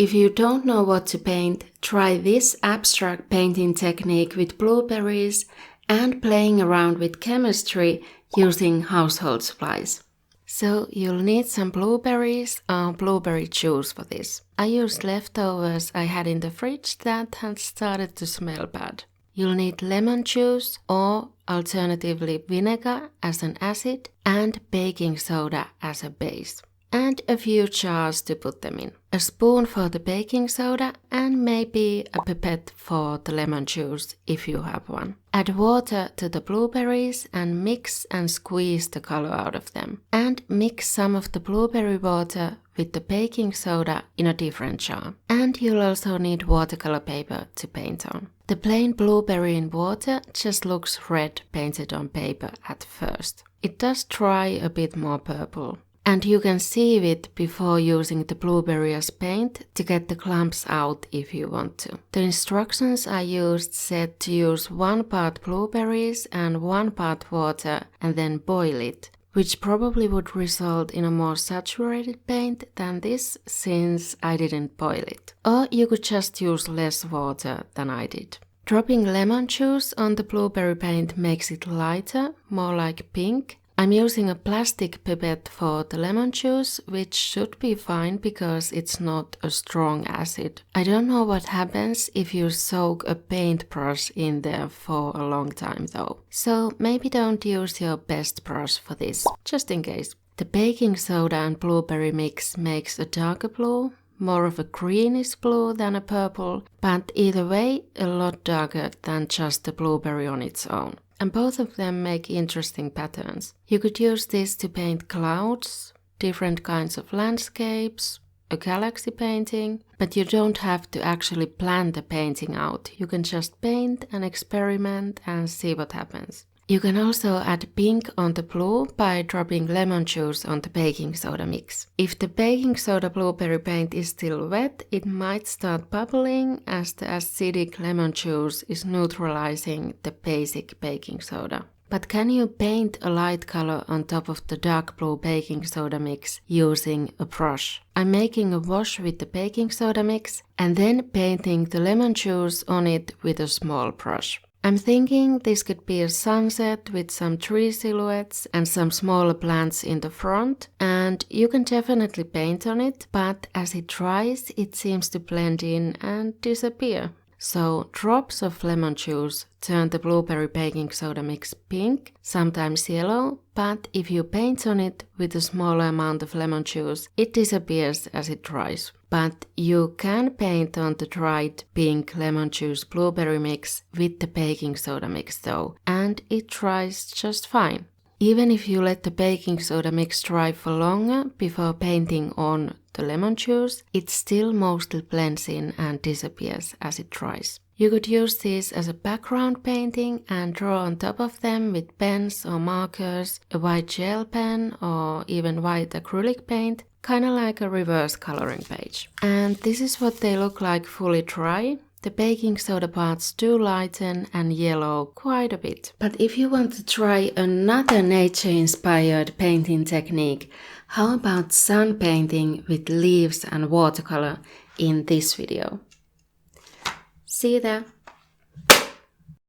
If you don't know what to paint, try this abstract painting technique with blueberries and playing around with chemistry using household supplies. So you'll need some blueberries or blueberry juice for this. I used leftovers I had in the fridge that had started to smell bad. You'll need lemon juice or alternatively vinegar as an acid and baking soda as a base. And a few jars to put them in. A spoon for the baking soda and maybe a pipette for the lemon juice if you have one. Add water to the blueberries and mix and squeeze the color out of them. And mix some of the blueberry water with the baking soda in a different jar. And you'll also need watercolor paper to paint on. The plain blueberry in water just looks red painted on paper at first. It does dry a bit more purple. And you can sieve it before using the blueberry as paint to get the clumps out if you want to. The instructions I used said to use 1 part blueberries and 1 part water and then boil it, which probably would result in a more saturated paint than this since I didn't boil it. Or you could just use less water than I did. Dropping lemon juice on the blueberry paint makes it lighter, more like pink. I'm using a plastic pipette for the lemon juice, which should be fine because it's not a strong acid. I don't know what happens if you soak a paintbrush in there for a long time though. So maybe don't use your best brush for this, just in case. The baking soda and blueberry mix makes a darker blue, more of a greenish blue than a purple, but either way a lot darker than just the blueberry on its own. And both of them make interesting patterns. You could use this to paint clouds, different kinds of landscapes, a galaxy painting, but you don't have to actually plan the painting out. You can just paint and experiment and see what happens. You can also add pink on the blue by dropping lemon juice on the baking soda mix. If the baking soda blueberry paint is still wet, it might start bubbling as the acidic lemon juice is neutralizing the basic baking soda. But can you paint a light color on top of the dark blue baking soda mix using a brush? I'm making a wash with the baking soda mix and then painting the lemon juice on it with a small brush. I'm thinking this could be a sunset with some tree silhouettes and some smaller plants in the front, and you can definitely paint on it, but as it dries it seems to blend in and disappear. So drops of lemon juice turn the blueberry baking soda mix pink, sometimes yellow, but if you paint on it with a smaller amount of lemon juice, it disappears as it dries. But you can paint on the dried pink lemon juice blueberry mix with the baking soda mix though, and it dries just fine. Even if you let the baking soda mix dry for longer before painting on the lemon juice, it still mostly blends in and disappears as it dries. You could use this as a background painting and draw on top of them with pens or markers, a white gel pen or even white acrylic paint, kind of like a reverse coloring page. And this is what they look like fully dry. The baking soda parts do lighten and yellow quite a bit. But if you want to try another nature-inspired painting technique, how about sun painting with leaves and watercolor in this video? See you there!